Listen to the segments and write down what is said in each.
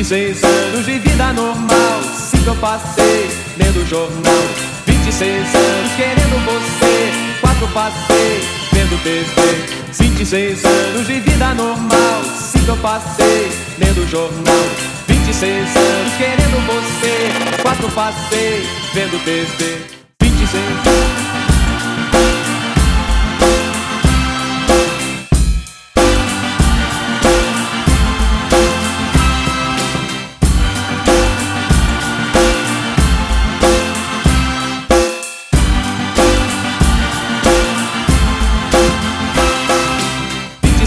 26 anos de vida normal, 5 eu passei lendo jornal. 26 anos querendo você, 4 passei vendo TV. 26 anos de vida normal, 5 eu passei lendo jornal. 26 anos querendo você, 4 passei vendo TV.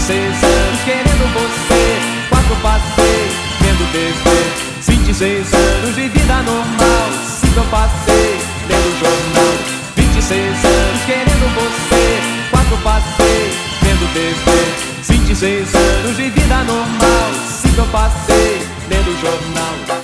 26 anos querendo você, 4 passei vendo TV. 26 anos de vida normal, 5 eu passei lendo jornal. 26 anos querendo você, 4 passei vendo TV. 26 anos de vida normal, 5 eu passei lendo jornal.